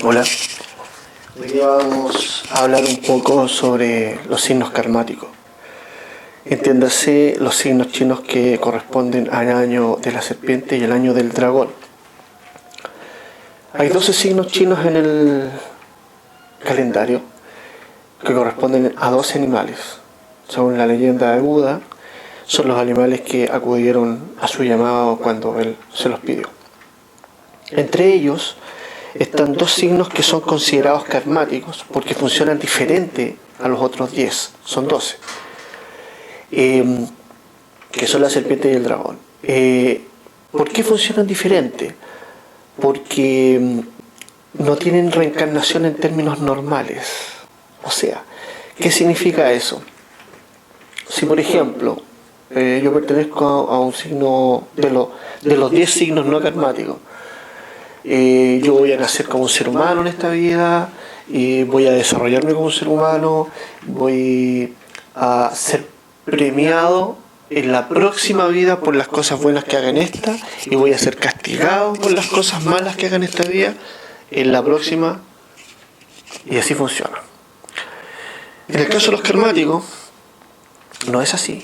Hola, hoy día vamos a hablar un poco sobre los signos karmáticos. Entiéndase los signos chinos que corresponden al año de la serpiente y el año del dragón. Hay 12 signos chinos en el calendario que corresponden a 12 animales. Según la leyenda de Buda, son los animales que acudieron a su llamado cuando él se los pidió. Entre ellos están 2 signos que son considerados karmáticos porque funcionan diferente a los otros 10, son 12, que son la serpiente y el dragón. ¿Por qué funcionan diferente? Porque no tienen reencarnación en términos normales. O sea, ¿qué significa eso? Si por ejemplo yo pertenezco a un signo de los 10 signos no karmáticos, yo voy a nacer como un ser humano en esta vida, voy a desarrollarme como un ser humano, voy a ser premiado en la próxima vida por las cosas buenas que haga en esta, y voy a ser castigado por las cosas malas que haga en esta vida en la próxima, y así funciona. En el caso de los karmáticos no es así.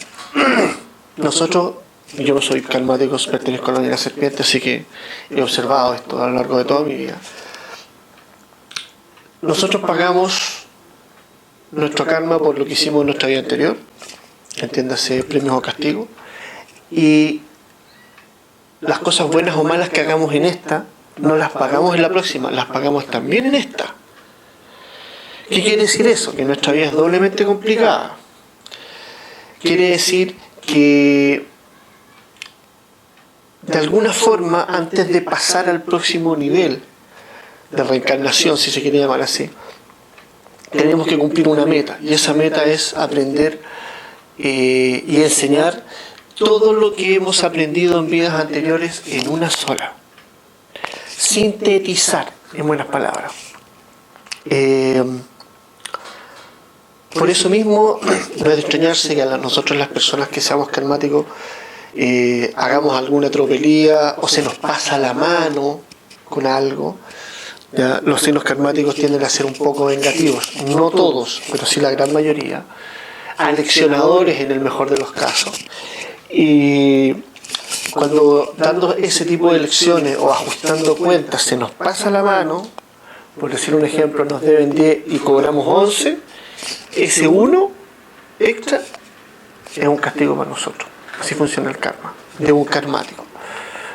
Yo no soy karmático, pertenezco a la de la serpiente, así que he observado esto a lo largo de toda mi vida. Nosotros pagamos nuestro karma por lo que hicimos en nuestra vida anterior, entiéndase premios o castigos, y las cosas buenas o malas que hagamos en esta, no las pagamos en la próxima, las pagamos también en esta. ¿Qué quiere decir eso? Que nuestra vida es doblemente complicada. Quiere decir que de alguna forma, antes de pasar al próximo nivel de reencarnación, si se quiere llamar así, tenemos que cumplir una meta, y esa meta es aprender y enseñar todo lo que hemos aprendido en vidas anteriores en una sola. Sintetizar, en buenas palabras. Por eso mismo, no es de extrañarse que a nosotros, las personas que seamos karmáticos, hagamos alguna tropelía o se nos pasa la mano con algo. ¿Ya? Los signos karmáticos tienden a ser un poco vengativos, no todos, pero sí la gran mayoría, aleccionadores en el mejor de los casos. Y cuando dando ese tipo de lecciones o ajustando cuentas se nos pasa la mano, por decir un ejemplo, nos deben 10 y cobramos 11, ese 1 extra es un castigo para nosotros. Así funciona el karma, de un karmático,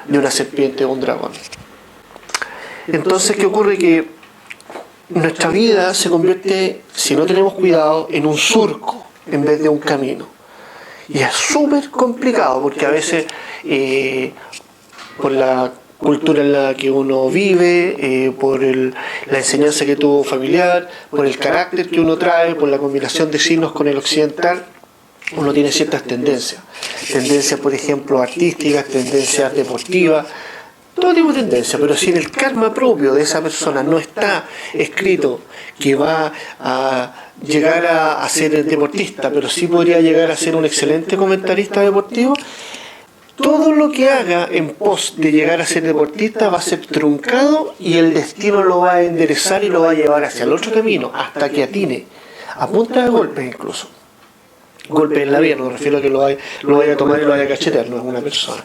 de una serpiente o un dragón. Entonces, ¿qué ocurre? Que nuestra vida se convierte, si no tenemos cuidado, en un surco en vez de un camino. Y es súper complicado porque a veces, por la cultura en la que uno vive, por la enseñanza que tuvo familiar, por el carácter que uno trae, por la combinación de signos con el occidental, uno tiene ciertas tendencias, por ejemplo artísticas, tendencias deportivas, todo tipo de tendencias. Pero si en el karma propio de esa persona no está escrito que va a llegar a ser deportista, pero sí podría llegar a ser un excelente comentarista deportivo, todo lo que haga en pos de llegar a ser deportista va a ser truncado, y el destino lo va a enderezar y lo va a llevar hacia el otro camino hasta que atine, a punta de golpes incluso. Golpe en la vida, no me refiero a que lo vaya a tomar y lo vaya a cachetear, no es una persona.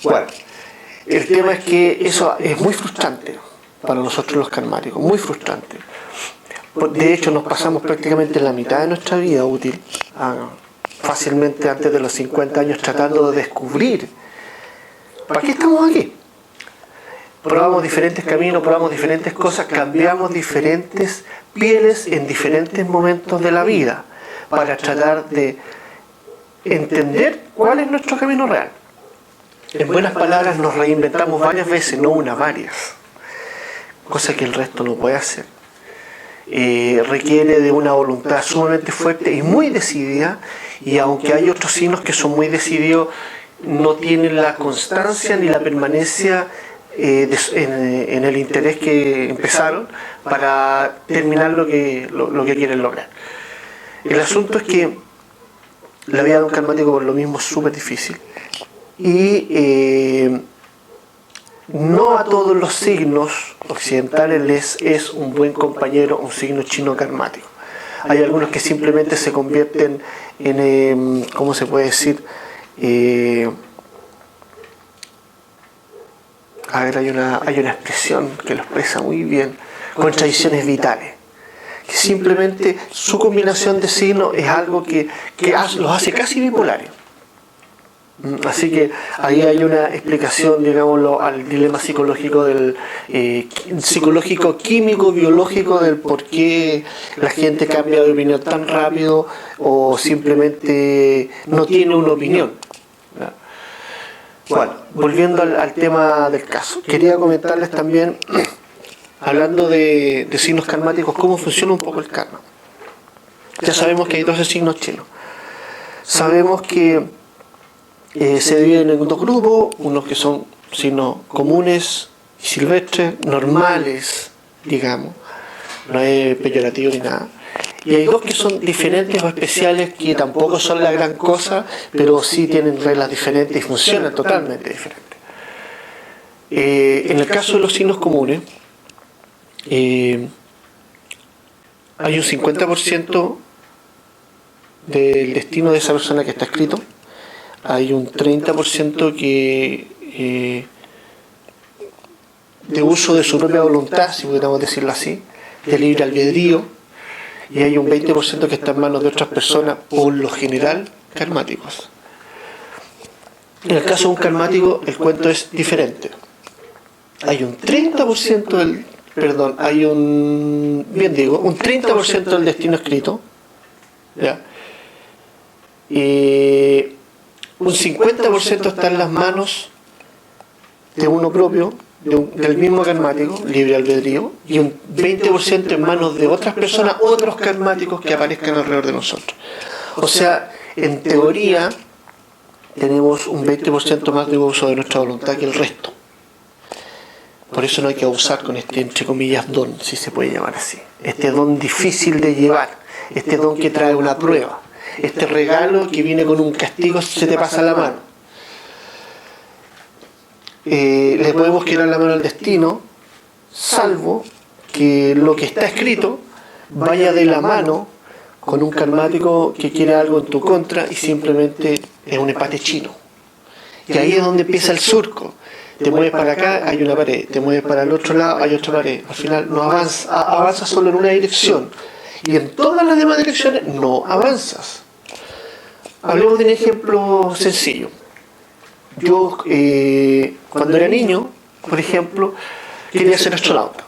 Bueno, el tema es que eso es muy frustrante para nosotros los karmáticos, muy frustrante. De hecho, nos pasamos prácticamente la mitad de nuestra vida útil, fácilmente antes de los 50 años, tratando de descubrir ¿para qué estamos aquí? Probamos diferentes caminos, probamos diferentes cosas, cambiamos diferentes pieles en diferentes momentos de la vida, para tratar de entender cuál es nuestro camino real. En buenas palabras, nos reinventamos varias veces, no una, varias. Cosa que el resto no puede hacer. Requiere de una voluntad sumamente fuerte y muy decidida, y aunque hay otros signos que son muy decididos, no tienen la constancia ni la permanencia en el interés que empezaron para terminar lo que quieren lograr. El asunto es que la vida de un karmático por lo mismo es súper difícil, y no a todos los signos occidentales les es un buen compañero un signo chino karmático. Hay algunos que simplemente se convierten en, ¿cómo se puede decir? A ver, hay una expresión que lo expresa muy bien, contradicciones vitales. Que simplemente su combinación de signos es algo que los hace casi bipolares. Así que ahí hay una explicación, digámoslo, al dilema psicológico psicológico, químico, biológico del por qué la gente cambia de opinión tan rápido o simplemente no tiene una opinión. Bueno, volviendo al tema del caso, quería comentarles también, hablando de signos karmáticos, cómo funciona un poco el karma. Ya sabemos que hay 12 signos chinos. Sabemos que se dividen en dos grupos, unos que son signos comunes y silvestres, normales, digamos, no es peyorativo ni nada. Y hay dos que son diferentes o especiales, que tampoco son la gran cosa, pero sí tienen reglas diferentes y funcionan totalmente diferentes. En el caso de los signos comunes, hay un 50% del destino de esa persona que está escrito. Hay un 30% de uso de su propia voluntad, si pudiéramos decirlo así, de libre albedrío, y hay un 20% que está en manos de otras personas, por lo general karmáticos. En el caso de un karmático, el cuento es diferente. Hay un 30% un 30% del destino escrito, ¿ya? Y un 50% está en las manos de uno propio, del mismo karmático, libre albedrío, y un 20% en manos de otras personas, otros karmáticos que aparezcan alrededor de nosotros. O sea, en teoría, tenemos un 20% más de uso de nuestra voluntad que el resto. Por eso no hay que abusar con este, entre comillas, don, si se puede llamar así. Este don difícil de llevar, este don que trae una prueba. Este regalo que viene con un castigo si se te pasa la mano. Le podemos quitar la mano al destino, salvo que lo que está escrito vaya de la mano con un karmático que quiere algo en tu contra y simplemente es un empate chino. Y ahí es donde empieza el surco. Te mueves para acá, hay una pared. Te mueves para el otro lado, hay otra pared. Al final no avanzas solo en una dirección. Y en todas las demás direcciones no avanzas. Hablemos de un ejemplo sencillo. Yo, cuando era niño, por ejemplo, quería ser astronauta,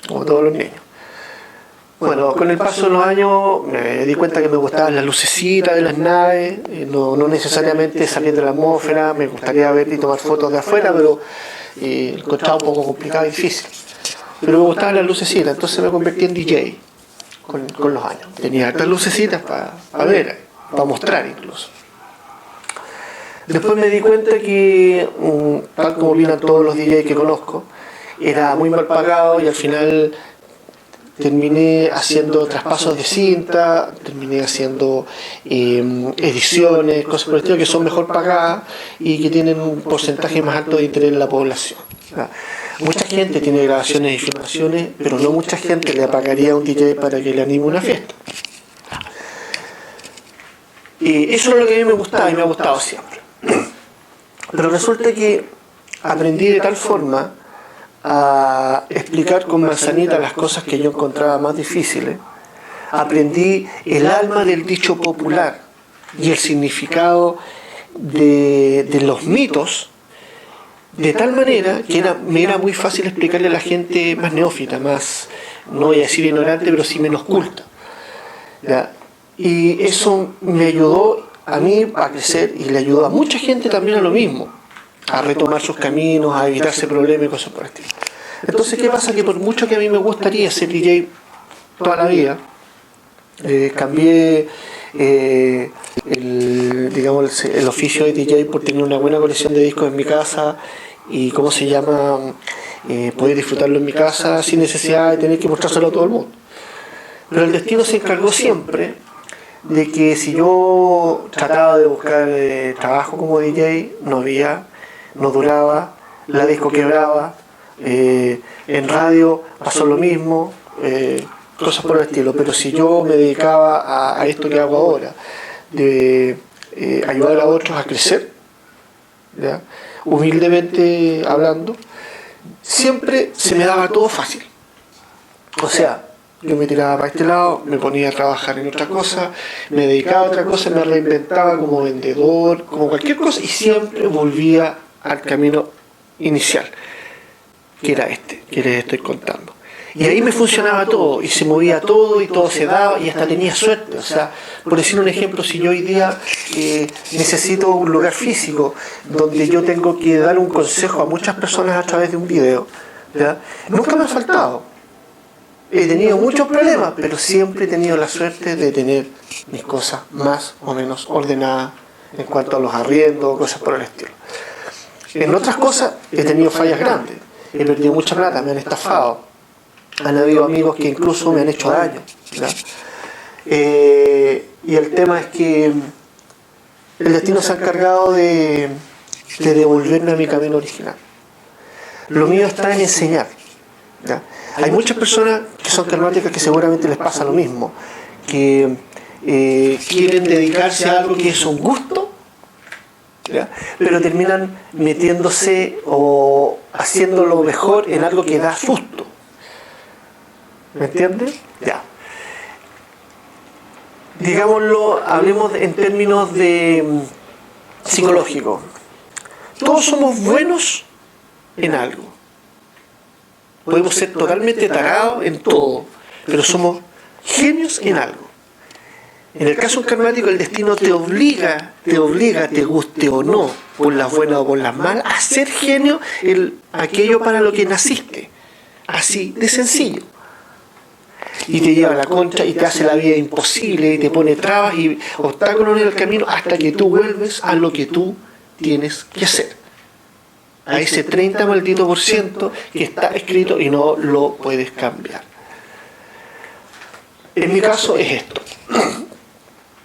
como todos los niños. Bueno, con el paso de los años me di cuenta que me gustaban las lucecitas de las naves, no necesariamente salir de la atmósfera, me gustaría ver y tomar fotos de afuera, pero encontraba un poco complicado y difícil. Pero me gustaban las lucecitas, entonces me convertí en DJ con los años. Tenía hartas lucecitas para ver, para mostrar incluso. Después me di cuenta que, tal como opinan todos los DJs que conozco, era muy mal pagado y al final terminé haciendo traspasos de cinta, terminé haciendo ediciones, cosas por el estilo que son mejor pagadas y que tienen un porcentaje más alto de interés en la población. Mucha gente tiene grabaciones y filmaciones, pero no mucha gente le pagaría a un DJ para que le anime una fiesta. Y eso es lo que a mí me gustaba y me ha gustado siempre. Pero resulta que aprendí de tal forma a explicar con manzanita las cosas que yo encontraba más difíciles. Aprendí el alma del dicho popular y el significado de los mitos, de tal manera que me era muy fácil explicarle a la gente más neófita, más, no voy a decir ignorante, pero sí menos culta. ¿Ya? Y eso me ayudó a mí a crecer y le ayudó a mucha gente también a lo mismo, a retomar sus caminos, a evitarse problemas y cosas por el estilo. Entonces, ¿qué pasa? Que por mucho que a mí me gustaría ser DJ toda la vida, cambié el oficio de DJ por tener una buena colección de discos en mi casa y, ¿cómo se llama?, poder disfrutarlo en mi casa sin necesidad de tener que mostrárselo a todo el mundo. Pero el destino se encargó siempre de que si yo trataba de buscar trabajo como DJ, no duraba, la disco quebraba, en radio pasó lo mismo, cosas por el estilo. Pero si yo me dedicaba a esto que hago ahora, de ayudar a otros a crecer, ¿ya?, humildemente hablando, siempre se me daba todo fácil. O sea, yo me tiraba para este lado, me ponía a trabajar en otra cosa, me dedicaba a otra cosa, me reinventaba como vendedor, como cualquier cosa, y siempre volvía al camino inicial, que era este, que les estoy contando. Y ahí me funcionaba todo, y se movía todo, y todo se daba, y hasta tenía suerte. O sea, por decir un ejemplo, si yo hoy día necesito un lugar físico donde yo tengo que dar un consejo a muchas personas a través de un video, ¿ya?, nunca me ha faltado. He tenido muchos problemas, pero siempre he tenido la suerte de tener mis cosas más o menos ordenadas en cuanto a los arriendos, cosas por el estilo. En otras cosas he tenido fallas grandes, he perdido mucha plata, me han estafado. Han habido amigos que incluso me han hecho daño, ¿verdad? Y el tema es que el destino se ha encargado de devolverme a mi camino original. Lo mío está en enseñar, ¿ya? Hay muchas personas que son karmáticas que seguramente les pasa lo mismo, que quieren dedicarse a algo que es un gusto, ¿ya?, pero terminan metiéndose o haciéndolo mejor en algo que da susto. ¿Me entiendes? Ya. Digámoslo, hablemos en términos de psicológicos. Todos somos buenos en algo. Podemos ser totalmente tarados en todo, pero somos genios en algo. En el caso karmático, el destino te obliga, te guste o no, por las buenas o por las malas, a ser genio en aquello para lo que naciste. Así de sencillo. Y te lleva a la contra y te hace la vida imposible y te pone trabas y obstáculos en el camino hasta que tú vuelves a lo que tú tienes que hacer. A ese 30 maldito por ciento que está escrito y no lo puedes cambiar. En mi caso es esto.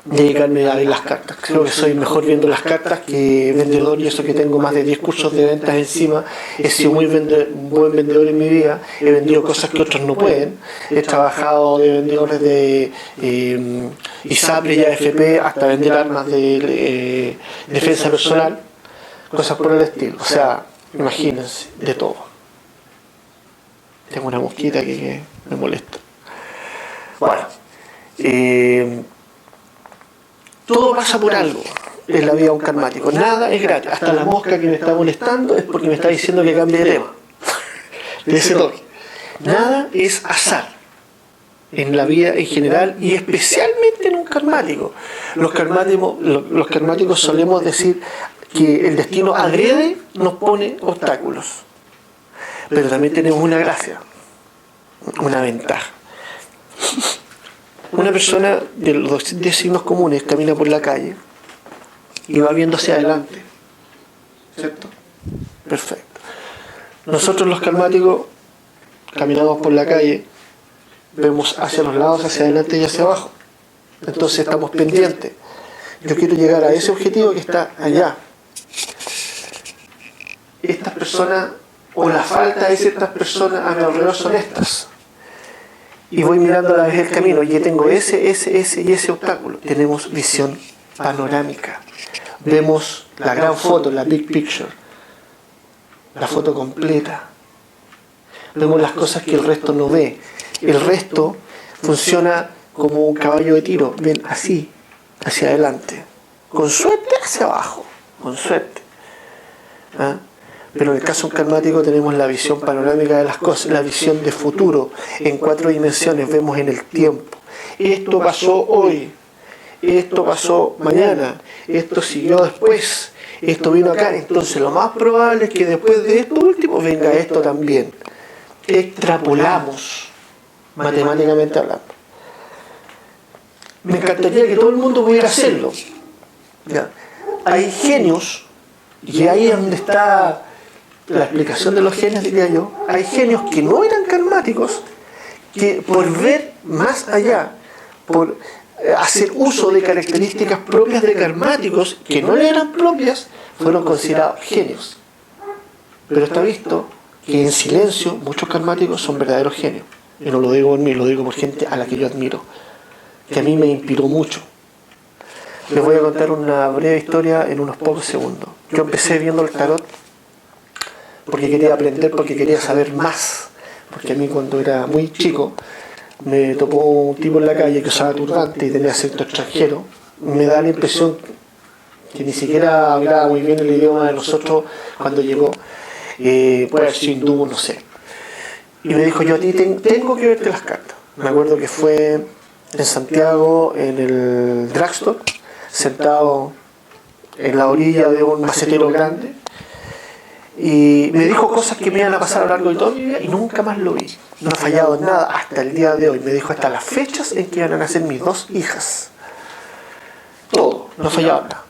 Dedicarme a ver las cartas. Creo que soy mejor viendo las cartas que vendedor, y eso que tengo más de 10 cursos de ventas encima. He sido muy buen vendedor en mi vida. He vendido cosas que otros no pueden. He trabajado de vendedores de ISAPRE y AFP hasta vender armas de defensa personal, cosas por el estilo. O sea, imagínense, de todo. Tengo una mosquita que me molesta. Bueno, todo pasa por algo en la vida de un karmático. Nada es gratis. Hasta la mosca que me está molestando es porque me está diciendo que cambie de tema. De ese toque. Nada es azar en la vida en general y especialmente en un karmático. Los karmáticos solemos decir que el destino agrede, nos pone obstáculos. Pero también tenemos una gracia, una ventaja. Una persona de los 10 signos comunes camina por la calle y va viendo hacia adelante, ¿cierto? Perfecto. Nosotros los karmáticos caminamos por la calle, vemos hacia los lados, hacia adelante y hacia abajo. Entonces estamos pendientes. Yo quiero llegar a ese objetivo que está allá. Estas personas, o la falta de ciertas personas a mi alrededor, son estas. Y voy mirando a la vez el camino, y tengo ese y ese obstáculo. Tenemos visión panorámica. Vemos la gran foto, la big picture, la foto completa. Vemos las cosas que el resto no ve. El resto funciona como un caballo de tiro. Ven así, hacia adelante. Con suerte hacia abajo. Con suerte. ¿Ah? Pero en el caso karmático tenemos la visión panorámica de las cosas, la visión de futuro. En 4 dimensiones vemos en el tiempo. Esto pasó hoy, esto pasó mañana, esto siguió después, esto vino acá. Entonces lo más probable es que después de esto último venga esto también. Extrapolamos, matemáticamente hablando. Me encantaría que todo el mundo pudiera hacerlo. ¿Ya? Hay genios, y ahí es donde está la explicación de los genios, diría yo. Hay genios que no eran karmáticos, que por ver más allá, por hacer uso de características propias de karmáticos que no le eran propias, fueron considerados genios. Pero está visto que en silencio muchos karmáticos son verdaderos genios. Y no lo digo por mí, lo digo por gente a la que yo admiro, que a mí me inspiró mucho. Les voy a contar una breve historia en unos pocos segundos. Yo empecé viendo el tarot porque quería aprender, porque quería saber más. Porque a mí cuando era muy chico me topó un tipo en la calle que usaba turbante y tenía acento extranjero. Me da la impresión que ni siquiera hablaba muy bien el idioma de nosotros cuando llegó. Puede haber sido hindú, no sé. Y me dijo, yo a ti tengo que verte las cartas. Me acuerdo que fue en Santiago, en el drugstore, sentado en la orilla de un macetero grande, y me dijo cosas que me iban a pasar a lo largo de toda mi vida y nunca más lo vi. No ha fallado en nada hasta el día de hoy. Me dijo hasta las fechas en que iban a nacer mis 2 hijas. Todo, no ha fallado en nada.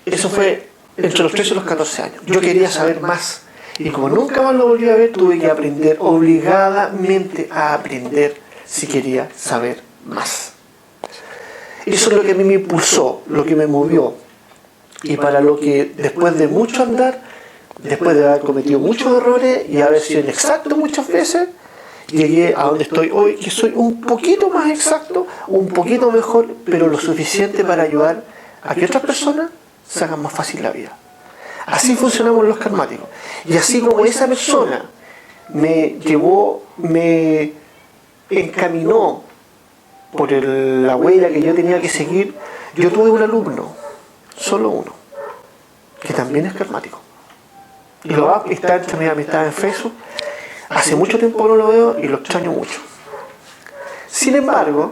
Eso fue entre los 13 y los 14 años. Yo quería saber más. Y como nunca más lo volví a ver, tuve que aprender obligadamente a aprender si quería saber más. Eso es lo que a mí me impulsó, lo que me movió. Y para lo que después de mucho andar, después de haber cometido muchos errores y haber sido inexacto muchas veces, llegué a donde estoy hoy, que soy un poquito más exacto, un poquito mejor, pero lo suficiente para ayudar a que otras personas se hagan más fácil la vida. Así funcionamos los karmáticos. Y así como esa persona me llevó, me encaminó por la huella que yo tenía que seguir, yo tuve un alumno, solo uno, que también es karmático. Y lo va a estar entre mis amistades en Facebook. Hace mucho tiempo no lo veo y lo extraño mucho. Sin embargo,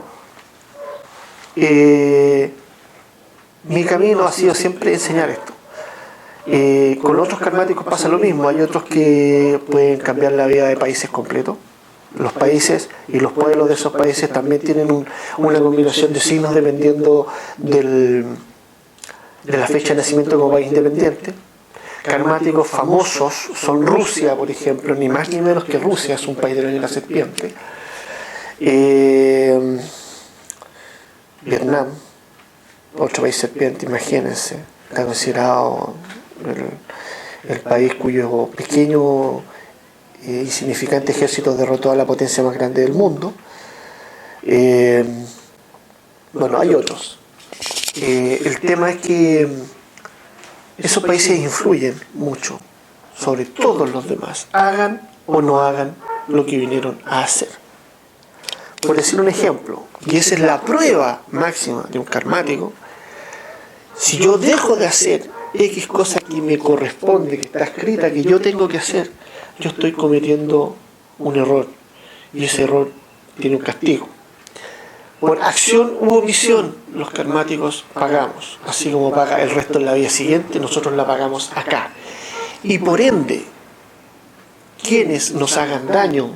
mi camino ha sido siempre enseñar esto. Con otros karmáticos pasa lo mismo. Hay otros que pueden cambiar la vida de países completos. Los países y los pueblos de esos países también tienen una combinación de signos dependiendo de la fecha de nacimiento como país independiente. Karmáticos famosos son Rusia, por ejemplo, ni más ni menos que Rusia, es un país del año de la serpiente. Vietnam, otro país serpiente, imagínense, está considerado el país cuyo pequeño e insignificante ejército derrotó a la potencia más grande del mundo. Bueno, hay otros. El tema es que esos países influyen mucho sobre todos los demás, hagan o no hagan lo que vinieron a hacer. Por decir un ejemplo, y esa es la prueba máxima de un karmático, si yo dejo de hacer X cosa que me corresponde, que está escrita, que yo tengo que hacer, yo estoy cometiendo un error, y ese error tiene un castigo. Por acción u omisión, los karmáticos pagamos, así como paga el resto en la vida siguiente, nosotros la pagamos acá. Y por ende, quienes nos hagan daño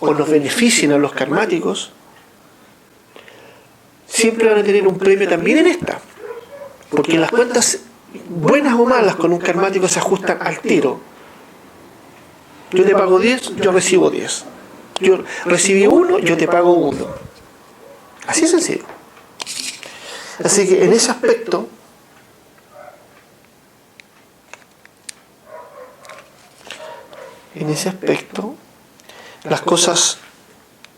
o nos beneficien a los karmáticos, siempre van a tener un premio también en esta. Porque las cuentas, buenas o malas, con un karmático se ajustan al tiro. Yo te pago 10, yo recibo 10. Yo recibí 1, yo te pago 1. Así es sencillo. Así que en ese aspecto, las cosas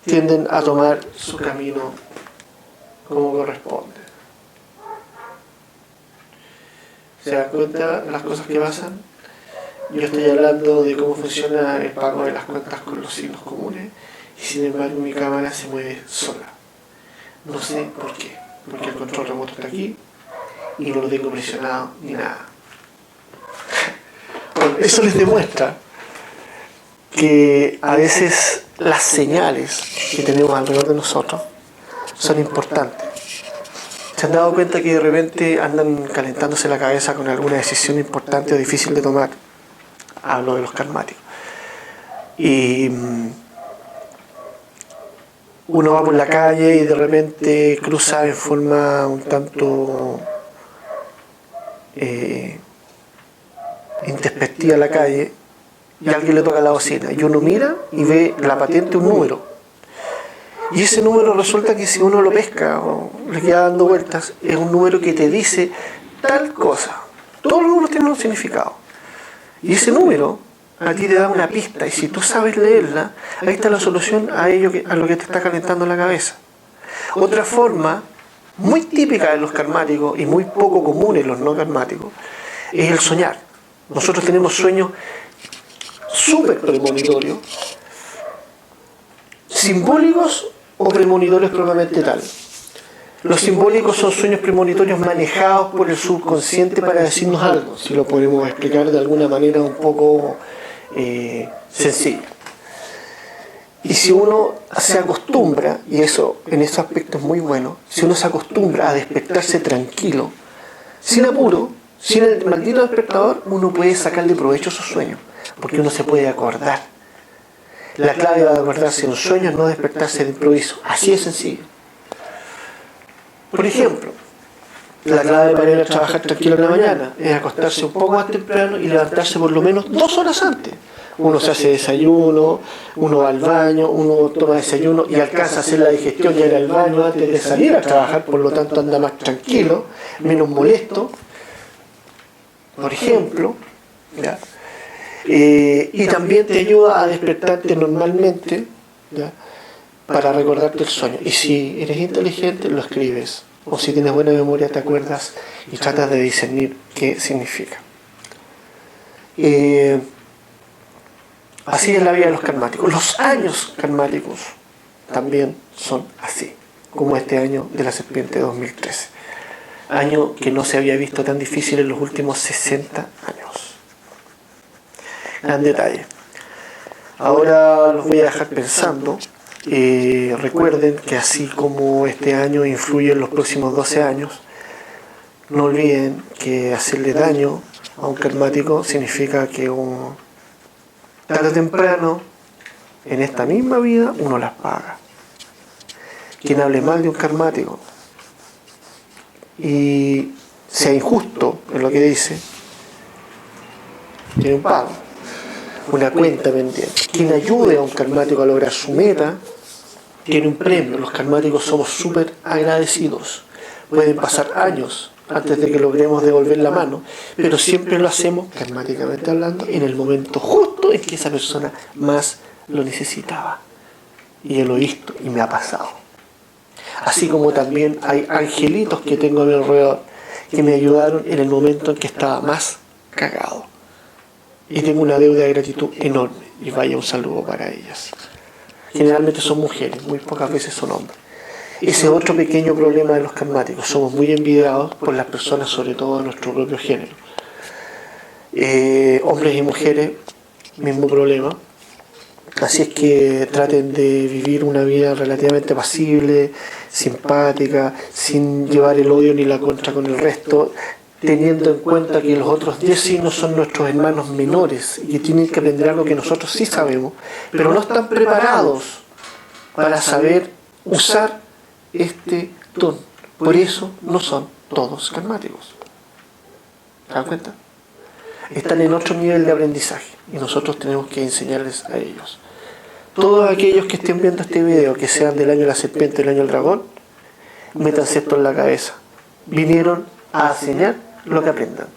tienden a tomar su camino como corresponde. ¿Se dan cuenta de las cosas que pasan? Yo estoy hablando de cómo funciona el pago de las cuentas con los signos comunes y sin embargo mi cámara se mueve sola. No sé por qué, porque el control remoto está aquí y no lo tengo presionado ni nada. Bueno, eso les demuestra que a veces las señales que tenemos alrededor de nosotros son importantes. ¿Se han dado cuenta que de repente andan calentándose la cabeza con alguna decisión importante o difícil de tomar? Hablo de los karmáticos. Y uno va por la calle y de repente cruza en forma un tanto introspectiva la calle y alguien le toca la bocina y uno mira y ve la patente un número y ese número resulta que si uno lo pesca o le queda dando vueltas es un número que te dice tal cosa. Todos los números tienen un significado Y ese número a ti te da una pista, y si tú sabes leerla, ahí está la solución a lo que te está calentando la cabeza. Otra forma muy típica de los karmáticos y muy poco común en los no karmáticos es el soñar. Nosotros tenemos sueños súper premonitorios, simbólicos o premonitorios propiamente tal. Los simbólicos son sueños premonitorios manejados por el subconsciente para decirnos algo, si lo podemos explicar de alguna manera un poco sencilla. Y si uno se acostumbra, y eso en ese aspecto es muy bueno, si uno se acostumbra a despertarse tranquilo, sin apuro, sin el maldito despertador, uno puede sacarle provecho a sus sueños, porque uno se puede acordar. La clave de acordarse de un sueño es no despertarse de improviso, así de sencillo. Por ejemplo, la clave para ir a trabajar tranquilo en la mañana es acostarse un poco más temprano y levantarse por lo menos 2 horas antes. Uno se hace desayuno, uno va al baño, uno toma desayuno y alcanza a hacer la digestión y ir al baño antes de salir a trabajar, por lo tanto anda más tranquilo, menos molesto, por ejemplo. ¿Ya? Y también te ayuda a despertarte normalmente, ¿ya? Para recordarte el sueño. Y si eres inteligente, lo escribes. O si tienes buena memoria, te acuerdas y tratas de discernir qué significa. Así es la vida de los karmáticos. Los años karmáticos también son así, como este año de la serpiente 2013. Año que no se había visto tan difícil en los últimos 60 años. Gran detalle. Ahora los voy a dejar pensando. Recuerden que así como este año influye en los próximos 12 años, no olviden que hacerle daño a un karmático significa que tarde o temprano, en esta misma vida, uno las paga. Quien hable mal de un karmático y sea injusto en lo que dice, tiene un pago, una cuenta pendiente. Quien ayude a un karmático a lograr su meta, tiene un premio. Los karmáticos somos súper agradecidos. Pueden pasar años antes de que logremos devolver la mano, pero siempre lo hacemos, karmáticamente hablando, en el momento justo en que esa persona más lo necesitaba. Y yo lo he visto y me ha pasado. Así como también hay angelitos que tengo a mi alrededor que me ayudaron en el momento en que estaba más cagado. Y tengo una deuda de gratitud enorme, y vaya un saludo para ellas. Generalmente son mujeres, muy pocas veces son hombres. Ese es otro pequeño problema de los karmáticos. Somos muy envidiados por las personas, sobre todo de nuestro propio género. Hombres y mujeres, mismo problema. Así es que traten de vivir una vida relativamente pasible, simpática, sin llevar el odio ni la contra con el resto, teniendo en cuenta que los otros 10 signos son nuestros hermanos menores y que tienen que aprender algo que nosotros sí sabemos, pero no están preparados para saber usar este don. Por eso no son todos karmáticos. ¿Se dan cuenta? Están en otro nivel de aprendizaje y nosotros tenemos que enseñarles a ellos. Todos aquellos que estén viendo este video, que sean del año de la serpiente, del año del dragón, métanse esto en la cabeza. Vinieron a enseñar lo que aprendan.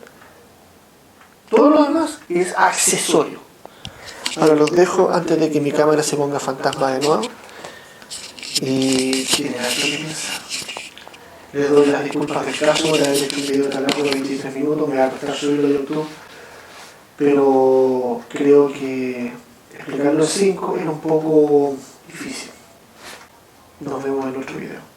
Todo lo demás es accesorio. Ahora los dejo antes de que mi cámara se ponga fantasma de nuevo. Y tienen algo que pensar. Les doy las disculpas del caso por haber hecho un video tan largo de 23 minutos. Me va a costar subirlo a YouTube, pero creo que explicarlo en 5 era un poco difícil. Nos vemos en otro video.